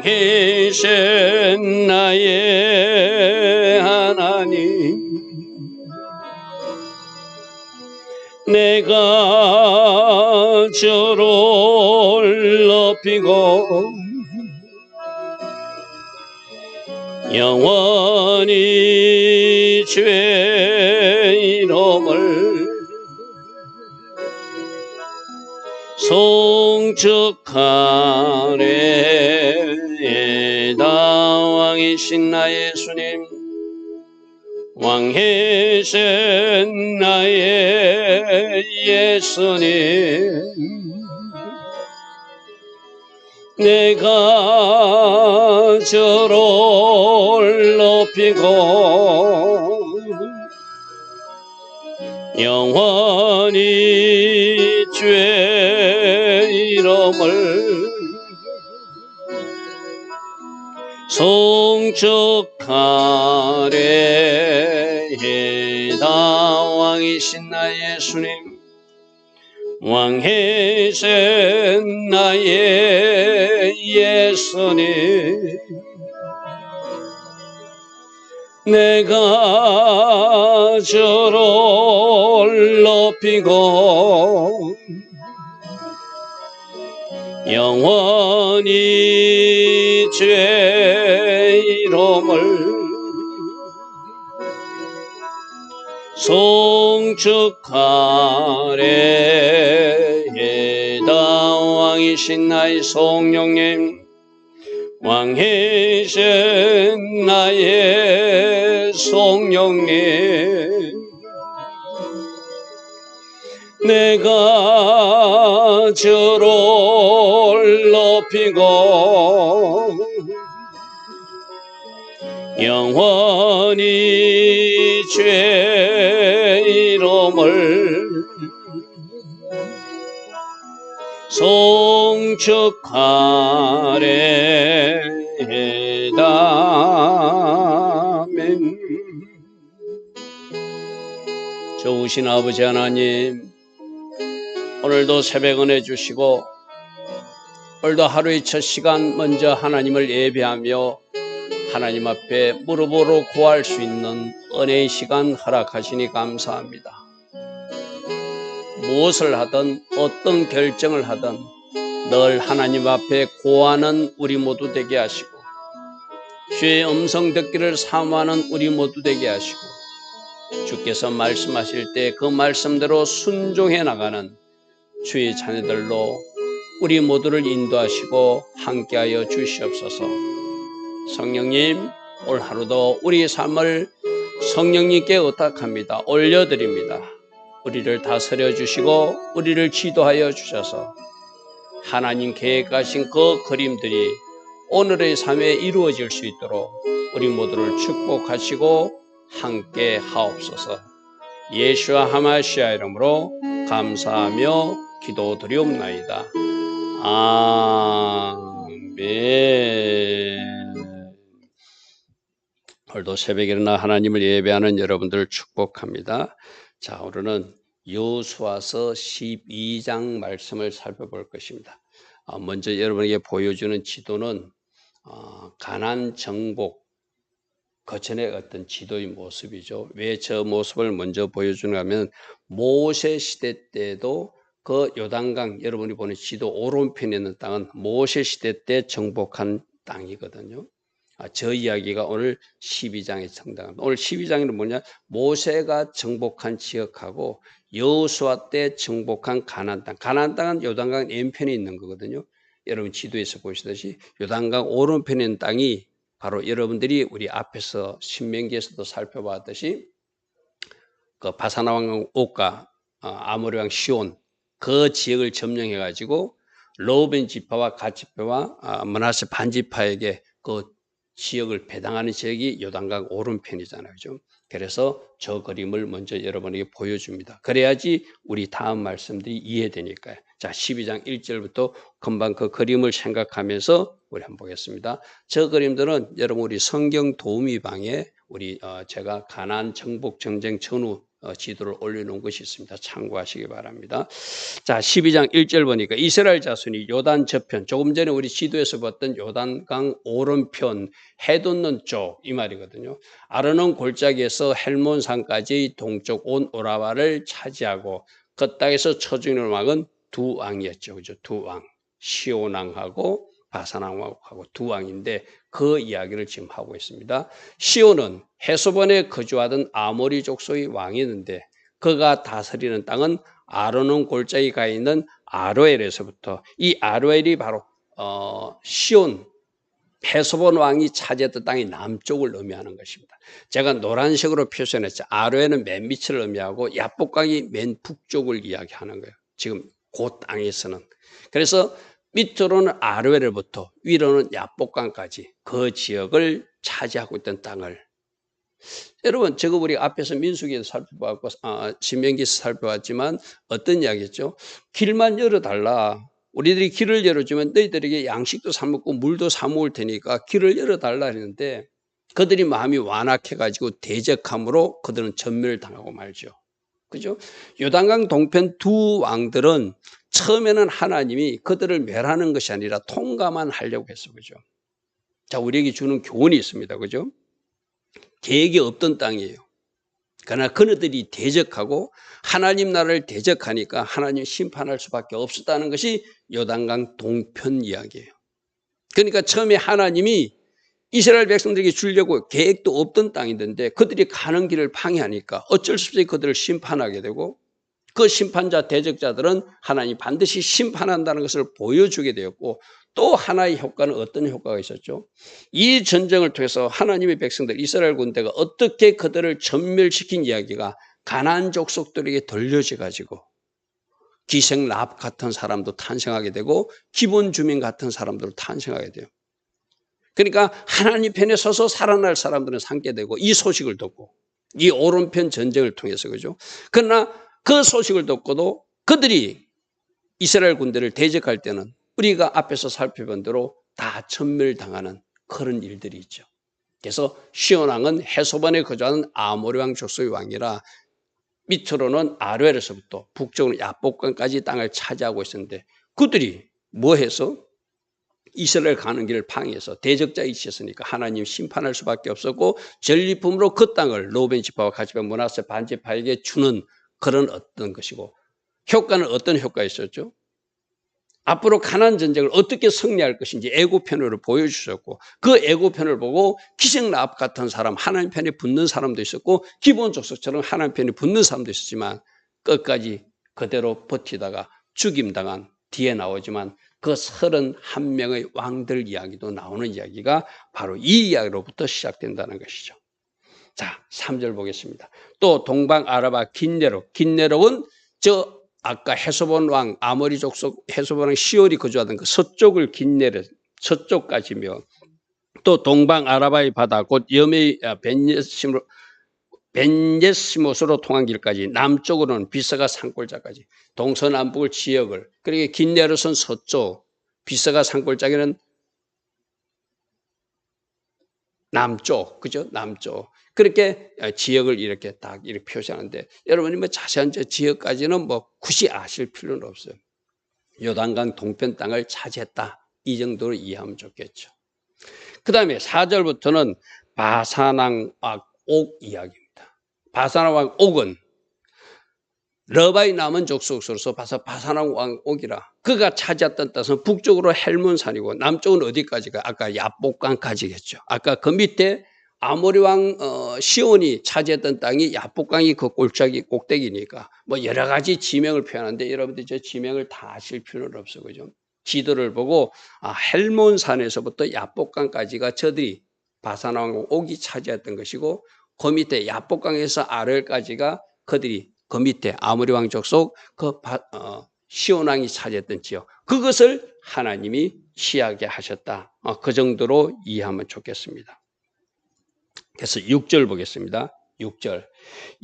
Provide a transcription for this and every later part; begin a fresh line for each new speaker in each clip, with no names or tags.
왕이신 나의 하나님, 내가 저를 높이고 영원히 주의 이름을 송축하리이다. 왕이신 나의 예수님, 왕이신 나의 예수님, 내가 저를 높이고 영원히 주의 이름을 송축하리이다. 왕이신 나의 예수님, 왕이신 나의 예수님, 내가 저를 높이고 영원히 주의 이름을 송축하리이다. 왕이신 나의 성령님, 왕이신 나의 성령님, 내가 저를 높이고 영원히 주의 이름을 송축하리이다. 아멘. 좋으신 아버지 하나님, 오늘도 새벽 은혜 주시고 오늘도 하루의 첫 시간 먼저 하나님을 예배하며 하나님 앞에 무릎으로 구할 수 있는 은혜의 시간 허락하시니 감사합니다. 무엇을 하든 어떤 결정을 하든 늘 하나님 앞에 고하는 우리 모두 되게 하시고 주의 음성 듣기를 사모하는 우리 모두 되게 하시고 주께서 말씀하실 때 그 말씀대로 순종해 나가는 주의 자녀들로 우리 모두를 인도하시고 함께하여 주시옵소서. 성령님, 오늘 하루도 우리의 삶을 성령님께 의탁합니다. 올려드립니다. 우리를 다스려 주시고 우리를 지도하여 주셔서 하나님 계획하신 그 그림들이 오늘의 삶에 이루어질 수 있도록 우리 모두를 축복하시고 함께 하옵소서. 예수와 하마시아 이름으로 감사하며 기도드리옵나이다. 아멘. 오늘도 새벽에 일어나 하나님을 예배하는 여러분들을 축복합니다. 자, 오늘은 여호수아서 12장 말씀을 살펴볼 것입니다. 먼저 여러분에게 보여주는 지도는 가나안 정복 거천의 어떤 지도의 모습이죠. 왜 저 모습을 먼저 보여주는가 하면 모세 시대 때도 그 요단강, 여러분이 보는 지도 오른편에 있는 땅은 모세 시대 때 정복한 땅이거든요. 저 이야기가 오늘 12장에 정당합니다. 오늘 12장에는 뭐냐? 모세가 정복한 지역하고 여호수아 때 정복한 가나안 땅. 가나안 땅은 요단강 왼편에 있는 거거든요. 여러분 지도에서 보시듯이 요단강 오른편에 있는 땅이 바로 여러분들이 우리 앞에서 신명기에서도 살펴봤듯이 그 바산 왕 옥과 아모리 왕 시온 그 지역을 점령해 가지고 르우벤 지파와 갓 지파와 므낫세 반 지파에게 그 지역을 배당하는 지역이 요단강 오른편이잖아요. 그죠? 그래서 저 그림을 먼저 여러분에게 보여줍니다. 그래야지 우리 다음 말씀들이 이해되니까요. 자, 12장 1절부터 금방 그 그림을 생각하면서 우리 한번 보겠습니다. 저 그림들은 여러분 우리 성경 도우미 방에 우리 제가 가나안 정복 전쟁 전후 지도를 올려놓은 것이 있습니다. 참고하시기 바랍니다. 자, 12장 1절 보니까 이스라엘 자손이 요단 저편, 조금 전에 우리 지도에서 봤던 요단강 오른편 해 돋는 쪽 이 말이거든요. 아르논 골짜기에서 헬몬산까지 동쪽 온 오라바를 차지하고 그 땅에서 쳐주는 왕은 두 왕이었죠. 그죠? 두 왕. 시온 왕하고 바산 왕하고 두 왕인데 그 이야기를 지금 하고 있습니다. 시온은 헤스본에 거주하던 아모리 족속의 왕이었는데 그가 다스리는 땅은 아르논 골짜기에 가 있는 아로엘에서부터 이 아로엘이 바로 시온 헤스본 왕이 차지했던 땅의 남쪽을 의미하는 것입니다. 제가 노란색으로 표현했죠. 아로엘은 맨 밑을 의미하고 야복강이 맨 북쪽을 이야기하는 거예요. 지금 그 땅에서는. 그래서 밑으로는 아로엘부터 위로는 야복강까지 그 지역을 차지하고 있던 땅을 여러분 저거 우리 앞에서 민수기에서 살펴봤고 신명기에서 살펴봤지만 어떤 이야기였죠? 길만 열어달라. 우리들이 길을 열어주면 너희들에게 양식도 사 먹고 물도 사 먹을 테니까 길을 열어달라 했는데 그들이 마음이 완악해가지고 대적함으로 그들은 전멸을 당하고 말죠. 그죠? 요단강 동편 두 왕들은 처음에는 하나님이 그들을 멸하는 것이 아니라 통과만 하려고 했어. 그죠? 자, 우리에게 주는 교훈이 있습니다. 그죠? 계획이 없던 땅이에요. 그러나 그들이 대적하고 하나님 나라를 대적하니까 하나님 심판할 수밖에 없었다는 것이 요단강 동편 이야기예요. 그러니까 처음에 하나님이 이스라엘 백성들에게 주려고 계획도 없던 땅이던데 그들이 가는 길을 방해하니까 어쩔 수 없이 그들을 심판하게 되고 그 심판자 대적자들은 하나님이 반드시 심판한다는 것을 보여주게 되었고 또 하나의 효과는 어떤 효과가 있었죠? 이 전쟁을 통해서 하나님의 백성들 이스라엘 군대가 어떻게 그들을 전멸시킨 이야기가 가나안 족속들에게 들려져 가지고 기생 랍 같은 사람도 탄생하게 되고 기본 주민 같은 사람들도 탄생하게 돼요. 그러니까 하나님 편에 서서 살아날 사람들은 삼게 되고 이 소식을 듣고 이 오른편 전쟁을 통해서 그죠? 그러나 그 소식을 듣고도 그들이 이스라엘 군대를 대적할 때는 우리가 앞에서 살펴본 대로 다 전멸당하는 그런 일들이 있죠. 그래서 시온 왕은 헤스본에 거주하는 아모리 왕 족속의 왕이라 밑으로는 아로엘에서부터 북쪽으로 야복강까지 땅을 차지하고 있었는데 그들이 뭐 해서 이스라엘 가는 길을 방해해서 대적자 있었으니까 하나님 심판할 수밖에 없었고 전리품으로 그 땅을 로벤 지파와 가시바 므낫세 반지파에게 주는 그런 어떤 것이고 효과는 어떤 효과가 있었죠? 앞으로 가나안 전쟁을 어떻게 승리할 것인지 애고편으로 보여주셨고 그 애고편을 보고 기생라합 같은 사람 하나님 편에 붙는 사람도 있었고 기본 족속처럼 하나님 편에 붙는 사람도 있었지만 끝까지 그대로 버티다가 죽임당한 뒤에 나오지만 그 31명의 왕들 이야기도 나오는 이야기가 바로 이 이야기로부터 시작된다는 것이죠. 자, 3절 보겠습니다. 또 동방 아라바 긴네록은 저 아까 헤스본 왕 아모리 족속 헤스본 왕 시올이 거주하던 그 서쪽을 긴네렛 서쪽까지며 또 동방 아라바의 바다 곧 여메 벤예시못으로 통한 길까지 남쪽으로는 비스가 산골짜까지 동서남북을 지역을 그러니까 긴네렛은 서쪽 비스가 산골짜기는 남쪽 그죠? 남쪽 그렇게 지역을 이렇게 딱 이렇게 표시하는데 여러분이 뭐 자세한 지역까지는 뭐 굳이 아실 필요는 없어요. 요단강 동편 땅을 차지했다 이 정도로 이해하면 좋겠죠. 그 다음에 4절부터는 바산왕 옥 이야기입니다. 바산왕 옥은 러바의 남은 족속으로서 바산왕 왕 옥이라 그가 차지했던 땅은 북쪽으로 헬몬산이고 남쪽은 어디까지가 아까 야복강까지겠죠. 아까 그 밑에 아모리 왕 시온이 차지했던 땅이 야복강이 그 골짜기 꼭대기니까 뭐 여러 가지 지명을 표현하는데 여러분들이 저 지명을 다 아실 필요는 없어요. 그죠? 지도를 보고 헬몬산에서부터 야복강까지가 저들이 바산왕 옥이 차지했던 것이고 그 밑에 야복강에서 아르엘까지가 그들이 그 밑에 아모리 왕 족속 시온 왕이 차지했던 지역 그것을 하나님이 취하게 하셨다. 그 정도로 이해하면 좋겠습니다. 그래서 6절 보겠습니다. 6절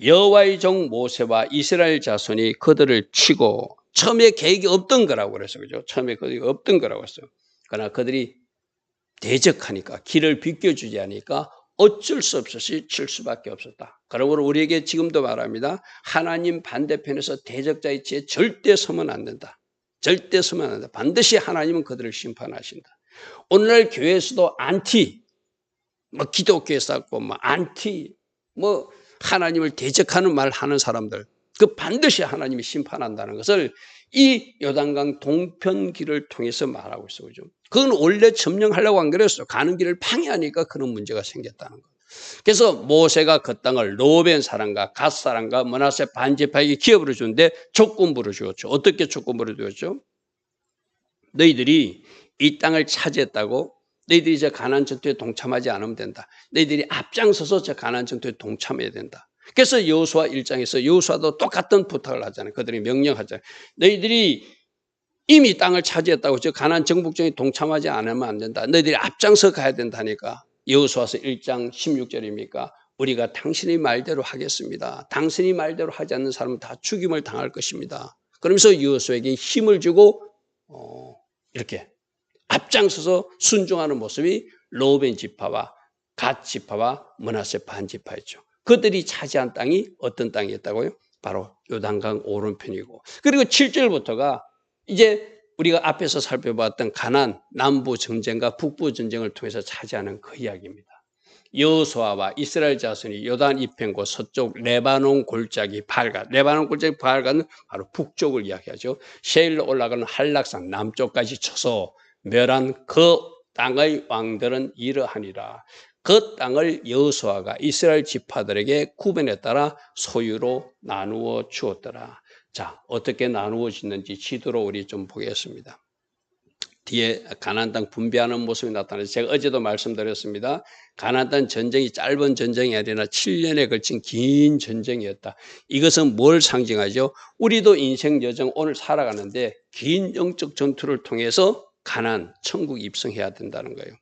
여호와의 종 모세와 이스라엘 자손이 그들을 치고 처음에 계획이 없던 거라고 그랬어요. 그죠? 처음에 계획이 없던 거라고 했어요. 그러나 그들이 대적하니까 길을 비켜주지 않으니까 어쩔 수 없이 칠 수밖에 없었다. 그러므로 우리에게 지금도 말합니다. 하나님 반대편에서 대적자의 지에 절대 서면 안 된다. 절대 서면 안 된다. 반드시 하나님은 그들을 심판하신다. 오늘날 교회에서도 안티, 기독교에 쌓고, 안티, 하나님을 대적하는 말 하는 사람들, 그 반드시 하나님이 심판한다는 것을 이 요단강 동편길을 통해서 말하고 있어요. 그죠? 그건 원래 점령하려고 안 그랬어요. 가는 길을 방해하니까 그런 문제가 생겼다는 거예요. 그래서 모세가 그 땅을 로벤 사람과 갓 사람과 므낫세 반지파에게 기업으로 주는데 조건부로 주었죠. 어떻게 조건부로 주었죠? 너희들이 이 땅을 차지했다고 너희들이 저 가나안 전투에 동참하지 않으면 된다. 너희들이 앞장서서 저 가나안 전투에 동참해야 된다. 그래서 여호수아 1장에서 여호수아도 똑같은 부탁을 하잖아요. 그들이 명령하잖아요. 너희들이 이미 땅을 차지했다고 저 가나안 정복전에 동참하지 않으면 안 된다. 너희들이 앞장서 가야 된다니까. 여호수아서 1장 16절입니까? 우리가 당신의 말대로 하겠습니다. 당신의 말대로 하지 않는 사람은 다 죽임을 당할 것입니다. 그러면서 여호수아에게 힘을 주고 이렇게 앞장서서 순종하는 모습이 로벤 지파와 갓 지파와 므낫세 반 지파였죠. 그들이 차지한 땅이 어떤 땅이었다고요? 바로 요단강 오른편이고, 그리고 7절부터가 이제 우리가 앞에서 살펴봤던 가나안 남부 전쟁과 북부 전쟁을 통해서 차지하는 그 이야기입니다. 여호수아와 이스라엘 자손이 요단 이편과 서쪽 레바논 골짜기 발갓, 레바논 골짜기 발갓은 바로 북쪽을 이야기하죠. 셰일로 올라가는 한락산 남쪽까지 쳐서 멸한 그 땅의 왕들은 이러하니라. 그 땅을 여호수아가 이스라엘 지파들에게 구분에 따라 소유로 나누어 주었더라. 자, 어떻게 나누어지는지 지도로 우리 좀 보겠습니다. 뒤에 가나안 땅 분배하는 모습이 나타나서 제가 어제도 말씀드렸습니다. 가나안 땅 전쟁이 짧은 전쟁이 아니라 7년에 걸친 긴 전쟁이었다. 이것은 뭘 상징하죠? 우리도 인생 여정 오늘 살아가는데 긴 영적 전투를 통해서 가나안, 천국 입성해야 된다는 거예요.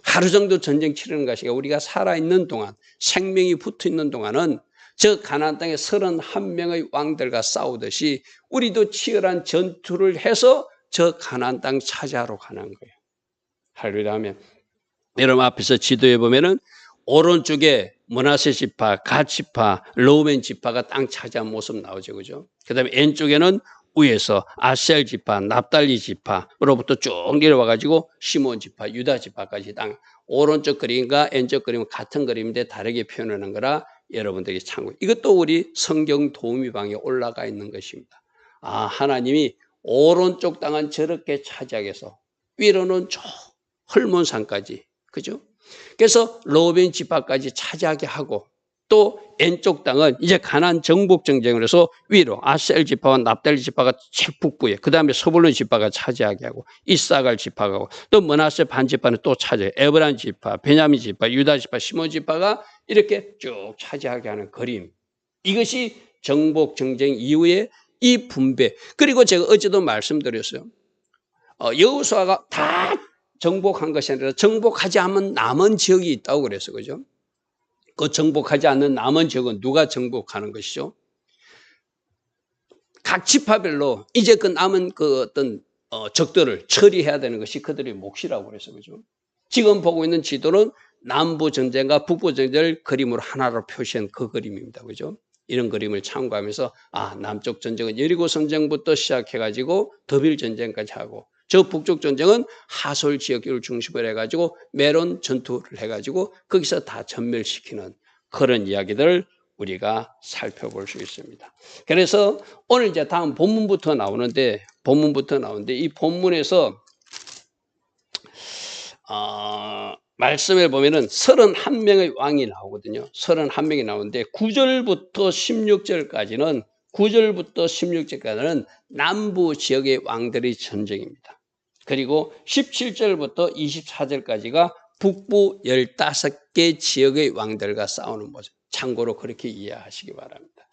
하루 정도 전쟁 치르는 것이 우리가 살아있는 동안, 생명이 붙어있는 동안은 저 가나안 땅에 31명의 왕들과 싸우듯이 우리도 치열한 전투를 해서 저 가나안 땅 차지하러 가는 거예요. 할렐루야 하면 여러분 앞에서 지도에 보면은 오른쪽에 므낫세 지파, 갓 지파, 로벤 지파가 땅 차지한 모습 나오죠. 그죠? 그다음에 왼쪽에는 위에서 아셀 지파, 납달리 지파로부터 쭉 내려와 가지고 시몬 지파, 유다 지파까지 땅. 오른쪽 그림과 왼쪽 그림은 같은 그림인데 다르게 표현하는 거라 여러분들이 참고. 이것도 우리 성경 도우미방에 올라가 있는 것입니다. 아, 하나님이 오른쪽 땅은 저렇게 차지하게 해서 위로는 저 헐몬산까지, 그죠? 그래서 로벤 지파까지 차지하게 하고, 또 왼쪽 땅은 이제 가나안 정복 전쟁을 해서 위로 아셀 지파와 납달리 지파가 북부에, 그 다음에 서불론 지파가 차지하게 하고, 이사갈 지파가 하고, 또 므낫세 반 지파는 또 차지해. 에브란 지파, 베냐민 지파, 유다 지파, 시몬 지파가 이렇게 쭉 차지하게 하는 그림. 이것이 정복 전쟁 이후에 이 분배. 그리고 제가 어제도 말씀드렸어요. 여호수아가 다 정복한 것이 아니라 정복하지 않은 남은 지역이 있다고 그랬어요. 그죠? 그 정복하지 않는 남은 지역은 누가 정복하는 것이죠? 각 지파별로 이제 그 남은 그 어떤 적들을 처리해야 되는 것이 그들의 몫이라고 그랬어요. 그죠? 지금 보고 있는 지도는 남부 전쟁과 북부 전쟁을 그림으로 하나로 표시한 그 그림입니다. 그죠? 이런 그림을 참고하면서 남쪽 전쟁은 여리고 전쟁부터 시작해가지고 더빌 전쟁까지 하고, 저 북쪽 전쟁은 하솔 지역을 중심으로 해가지고 메론 전투를 해가지고 거기서 다 전멸시키는 그런 이야기들을 우리가 살펴볼 수 있습니다. 그래서 오늘 이제 다음 본문부터 나오는데 이 본문에서 말씀에 보면은 31명의 왕이 나오거든요. 31명이 나오는데 9절부터 16절까지는 남부 지역의 왕들의 전쟁입니다. 그리고 17절부터 24절까지가 북부 15개 지역의 왕들과 싸우는 모습. 참고로 그렇게 이해하시기 바랍니다.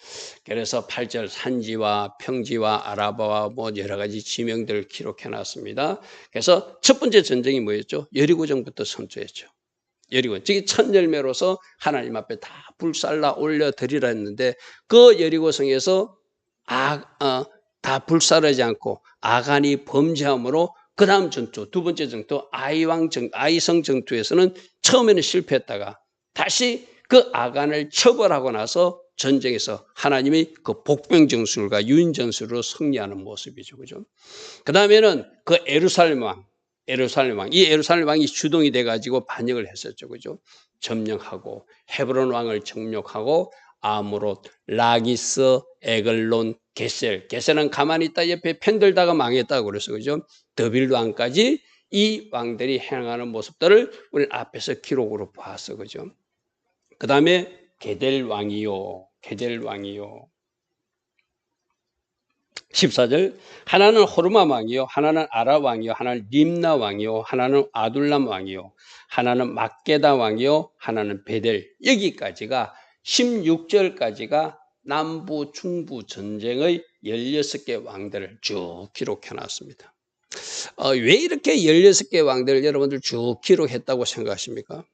그래서 8절 산지와 평지와 아라바와 여러 가지 지명들을 기록해 놨습니다. 그래서 첫 번째 전쟁이 뭐였죠? 여리고전부터 선포했죠. 여리고, 즉 첫 열매로서 하나님 앞에 다 불살라 올려드리라 했는데 그 여리고성에서 다 불살하지 않고 아간이 범죄함으로 그 다음 전투, 두 번째 전투 아이성 전투에서는 처음에는 실패했다가 다시 그 아간을 처벌하고 나서 전쟁에서 하나님이 그 복병전술과 유인전술로 승리하는 모습이죠. 그죠? 그 다음에는 그 예루살렘 왕, 이 예루살렘 왕이 주동이 돼가지고 반역을 했었죠. 그죠? 점령하고 헤브론 왕을 정욕하고 아무롯, 라기스, 에글론, 게셀은 가만히 있다 옆에 편들다가 망했다고 그래서 그죠? 드빌 왕까지 이 왕들이 행하는 모습들을 우리 앞에서 기록으로 보았어. 그죠? 그 다음에 게델 왕이요. 14절 하나는 호르마 왕이요, 하나는 아라 왕이요, 하나는 림나 왕이요, 하나는 아둘람 왕이요, 하나는 막게다 왕이요, 하나는 베델. 여기까지가 16절까지가 남부 중부 전쟁의 16개 왕들을 쭉 기록해 놨습니다. 왜 이렇게 16개 왕들을 여러분들 쭉 기록했다고 생각하십니까?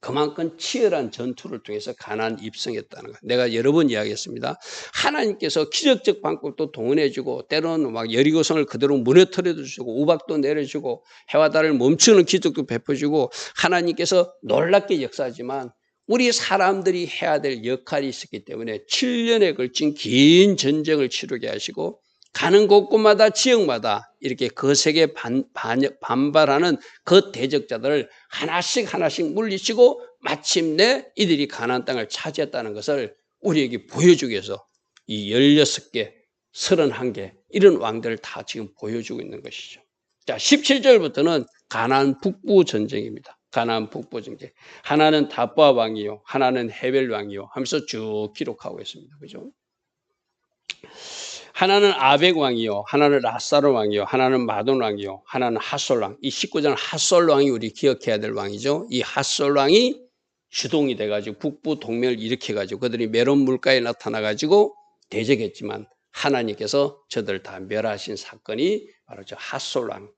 그만큼 치열한 전투를 통해서 가나안 입성했다는 거예요. 내가 여러 번 이야기했습니다. 하나님께서 기적적 방법도 동원해주고 때로는 막 여리고성을 그대로 무너뜨려 주시고 우박도 내려주고 해와 달을 멈추는 기적도 베풀어주고 하나님께서 놀랍게 역사하지만 우리 사람들이 해야 될 역할이 있었기 때문에 7년에 걸친 긴 전쟁을 치르게 하시고 가는 곳곳마다 지역마다 이렇게 거세게 반발하는 그 대적자들을 하나씩 물리치고 마침내 이들이 가나안 땅을 차지했다는 것을 우리에게 보여주기 위해서 이 16개, 31개 이런 왕들을 다 지금 보여주고 있는 것이죠. 자, 17절부터는 가나안 북부 전쟁입니다. 가나안 북부 전쟁. 하나는 다보아 왕이요, 하나는 헤벨 왕이요 하면서 쭉 기록하고 있습니다. 그죠? 하나는 아벡 왕이요, 하나는 라사르 왕이요, 하나는 마돈 왕이요, 하나는 핫솔 왕. 이 19장 핫솔 왕이 우리 기억해야 될 왕이죠. 이 핫솔 왕이 주동이 돼가지고 북부 동맹을 일으켜가지고 그들이 메론 물가에 나타나가지고 대적했지만 하나님께서 저들을 다 멸하신 사건이 바로 저 핫솔 왕.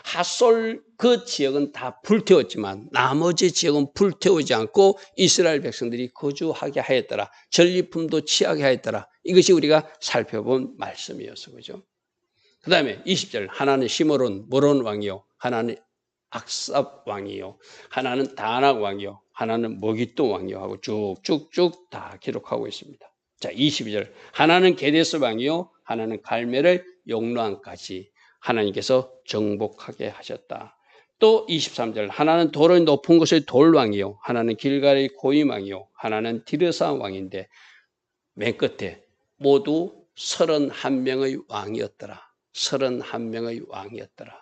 핫솔 그 지역은 다 불태웠지만 나머지 지역은 불태우지 않고 이스라엘 백성들이 거주하게 하였더라. 전리품도 취하게 하였더라. 이것이 우리가 살펴본 말씀이었어. 그죠? 그 다음에 20절 하나는 시므론 모론 왕이요, 하나는 악삽 왕이요, 하나는 다낙 왕이요, 하나는 머깃도 왕이요 하고 쭉쭉쭉 다 기록하고 있습니다. 자, 22절 하나는 게데스 왕이요, 하나는 갈멜을 용로암까지 하나님께서 정복하게 하셨다. 또 23절 하나는 돌의 높은 곳의 돌왕이요, 하나는 길갈의 고임왕이요, 하나는 디르사 왕인데 맨 끝에 모두 31명의 왕이었더라. 31명의 왕이었더라.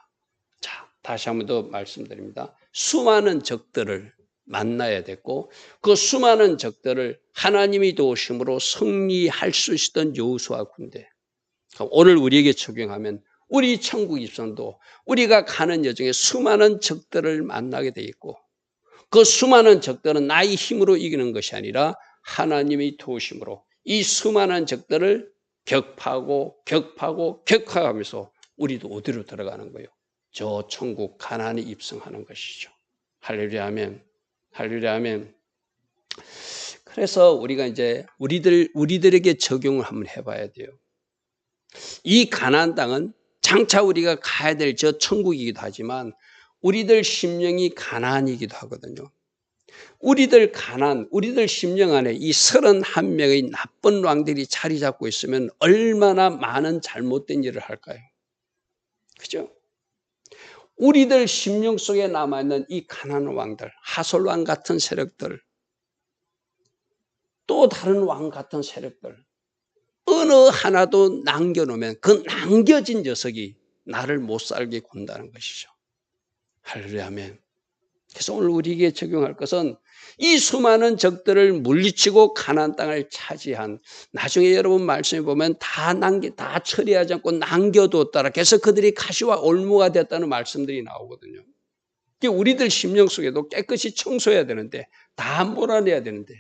자, 다시 한 번 더 말씀드립니다. 수많은 적들을 만나야 됐고 그 수많은 적들을 하나님이 도우심으로 승리할 수 있었던 여호수아 군대. 오늘 우리에게 적용하면 우리 천국 입성도 우리가 가는 여정에 수많은 적들을 만나게 돼 있고 그 수많은 적들은 나의 힘으로 이기는 것이 아니라 하나님의 도우심으로 이 수많은 적들을 격파하면서 우리도 어디로 들어가는 거예요? 저 천국 가나안에 입성하는 것이죠. 할렐루야 아멘. 할렐루야 아멘. 그래서 우리가 이제 우리들에게 적용을 한번 해봐야 돼요. 이 가나안 땅은 장차 우리가 가야 될 저 천국이기도 하지만 우리들 심령이 가나안이기도 하거든요. 우리들 심령 안에 이 31명의 나쁜 왕들이 자리 잡고 있으면 얼마나 많은 잘못된 일을 할까요? 그죠? 우리들 심령 속에 남아있는 이 가나안 왕들, 하솔 왕 같은 세력들, 또 다른 왕 같은 세력들, 어느 하나도 남겨놓으면 그 남겨진 녀석이 나를 못 살게 군다는 것이죠. 할렐루야 아멘. 그래서 오늘 우리에게 적용할 것은 이 수많은 적들을 물리치고 가나안 땅을 차지한 나중에 여러분 말씀해 보면 다 처리하지 않고 남겨두었다라. 그래서 그들이 가시와 올무가 됐다는 말씀들이 나오거든요. 우리들 심령 속에도 깨끗이 청소해야 되는데 다 몰아내야 되는데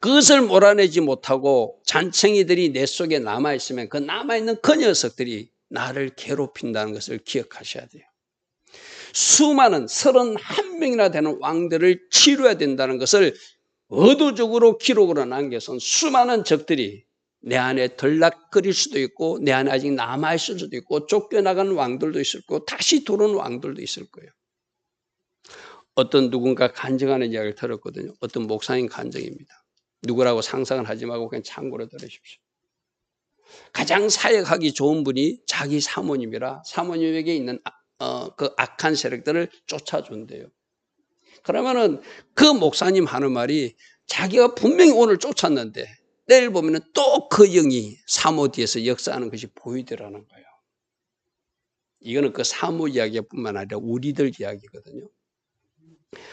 그것을 몰아내지 못하고 잔챙이들이 내 속에 남아있으면 그 남아있는 그 녀석들이 나를 괴롭힌다는 것을 기억하셔야 돼요. 수많은 31명이나 되는 왕들을 치료해야 된다는 것을 의도적으로 기록으로 남겨선 수많은 적들이 내 안에 덜락거릴 수도 있고 내 안에 아직 남아있을 수도 있고 쫓겨나간 왕들도 있을 거고 다시 들어온 왕들도 있을 거예요. 어떤 누군가 간증하는 이야기를 들었거든요. 어떤 목사님 간증입니다. 누구라고 상상을 하지 말고 그냥 참고로 들으십시오. 가장 사역하기 좋은 분이 자기 사모님이라 사모님에게 있는 그 악한 세력들을 쫓아준대요. 그러면은 그 목사님 하는 말이 자기가 분명히 오늘 쫓았는데 내일 보면은 또 그 영이 사모 뒤에서 역사하는 것이 보이더라는 거예요. 이거는 그 사모 이야기뿐만 아니라 우리들 이야기거든요.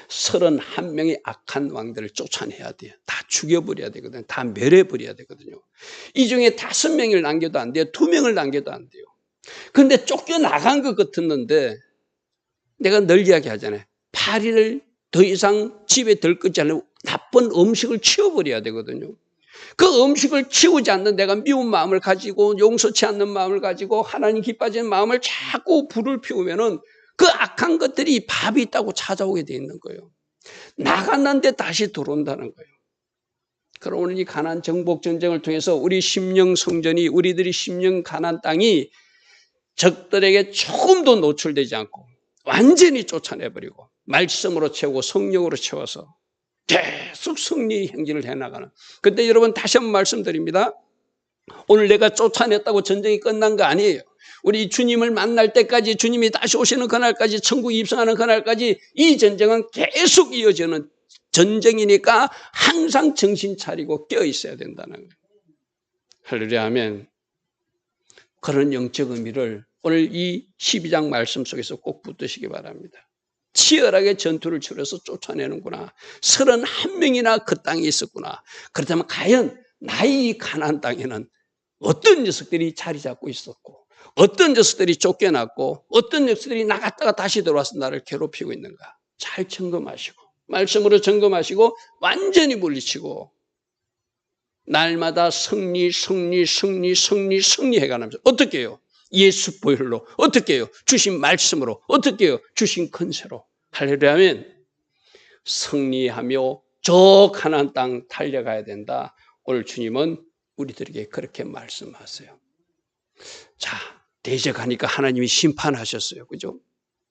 31명의 악한 왕들을 쫓아내야 돼요. 다 죽여버려야 되거든요. 다 멸해버려야 되거든요. 이 중에 5명을 남겨도 안 돼요. 2명을 남겨도 안 돼요. 근데 쫓겨나간 것 같았는데 내가 늘 이야기하잖아요. 8일을 더 이상 집에 들끓지 않는 나쁜 음식을 치워버려야 되거든요. 그 음식을 치우지 않는 내가 미운 마음을 가지고 용서치 않는 마음을 가지고 하나님 기뻐하는 마음을 자꾸 불을 피우면은 그 악한 것들이 밥이 있다고 찾아오게 돼 있는 거예요. 나갔는데 다시 들어온다는 거예요. 그럼 오늘 이 가나안 정복 전쟁을 통해서 우리 심령 성전이 우리들이 심령 가나안 땅이 적들에게 조금도 노출되지 않고 완전히 쫓아내버리고 말씀으로 채우고 성령으로 채워서 계속 승리 행진을 해나가는. 근데 여러분 다시 한번 말씀드립니다. 오늘 내가 쫓아냈다고 전쟁이 끝난 거 아니에요. 우리 주님을 만날 때까지 주님이 다시 오시는 그날까지 천국에 입성하는 그날까지 이 전쟁은 계속 이어지는 전쟁이니까 항상 정신 차리고 깨어 있어야 된다는 거예요. 할렐루야 아멘. 그런 영적 의미를 오늘 이 12장 말씀 속에서 꼭 붙드시기 바랍니다. 치열하게 전투를 치러서 쫓아내는구나. 31명이나 그 땅에 있었구나. 그렇다면 과연 나의 가나안 땅에는 어떤 녀석들이 자리 잡고 있었고 어떤 녀석들이 쫓겨났고 어떤 녀석들이 나갔다가 다시 들어와서 나를 괴롭히고 있는가. 잘 점검하시고 말씀으로 점검하시고 완전히 물리치고 날마다 승리해가면서 어떻게 해요? 예수 보혈로 어떻게 해요? 주신 말씀으로 어떻게 해요? 주신 권세로. 할렐루야 아멘. 승리하며 저 가나안 땅 달려가야 된다. 오늘 주님은 우리들에게 그렇게 말씀하세요. 자, 대적하니까 하나님이 심판하셨어요. 그죠?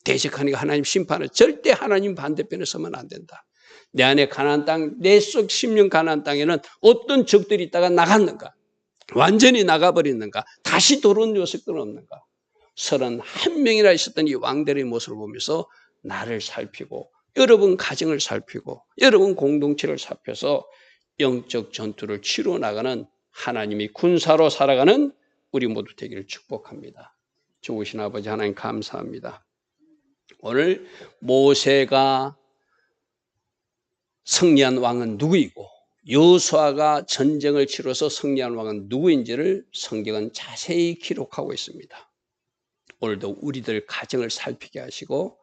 대적하니까 하나님 심판을 절대 하나님 반대편에 서면 안 된다. 내 안에 가나안 땅, 내 속 심령 가나안 땅에는 어떤 적들이 있다가 나갔는가? 완전히 나가버렸는가? 다시 돌아온 녀석들은 없는가? 31명이나 있었던 이 왕들의 모습을 보면서 나를 살피고 여러분 가정을 살피고 여러분 공동체를 살펴서 영적 전투를 치러 나가는 하나님이 군사로 살아가는 우리 모두 되기를 축복합니다. 좋으신 아버지 하나님 감사합니다. 오늘 모세가 승리한 왕은 누구이고 여호수아가 전쟁을 치러서 승리한 왕은 누구인지를 성경은 자세히 기록하고 있습니다. 오늘도 우리들 가정을 살피게 하시고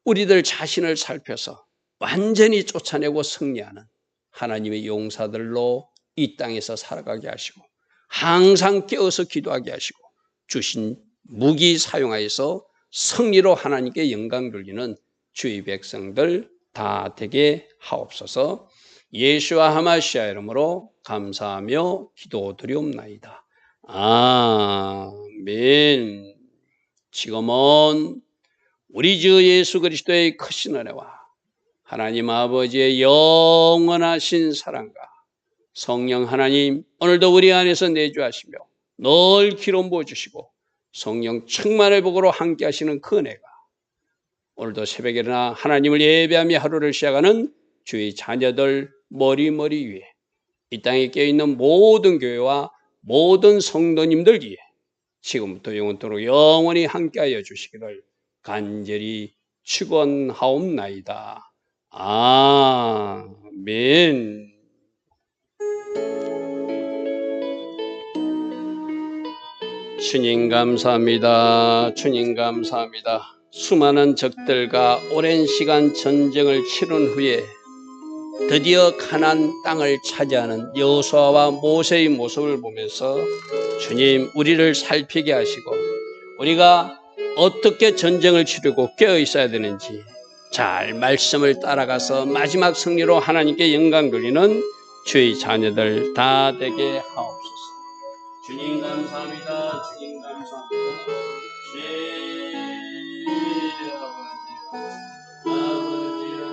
우리들 자신을 살펴서 완전히 쫓아내고 승리하는 하나님의 용사들로 이 땅에서 살아가게 하시고 항상 깨어서 기도하게 하시고 주신 무기 사용하여서 승리로 하나님께 영광 돌리는 주의 백성들 다 되게 하옵소서. 예수와 하마시아 이름으로 감사하며 기도드리옵나이다. 아멘. 지금은 우리 주 예수 그리스도의 크신 은혜와 하나님 아버지의 영원하신 사랑과 성령 하나님 오늘도 우리 안에서 내주하시며 늘 기름 부어주시고 성령 충만의 복으로 함께 하시는 그 은혜가 오늘도 새벽에 일어나 하나님을 예배하며 하루를 시작하는 주의 자녀들 머리 위에 이 땅에 깨어있는 모든 교회와 모든 성도님들 위에 지금부터 영원토록 영원히 함께하여 주시기를 간절히 축원하옵나이다. 아멘. 주님 감사합니다. 주님 감사합니다. 수많은 적들과 오랜 시간 전쟁을 치른 후에 드디어 가나안 땅을 차지하는 여호수아와 모세의 모습을 보면서 주님 우리를 살피게 하시고 우리가 어떻게 전쟁을 치르고 깨어 있어야 되는지 잘 말씀을 따라가서 마지막 승리로 하나님께 영광 돌리는 주의 자녀들 다 되게 하옵소서. 주님 감사합니다. 주님 감사합니다.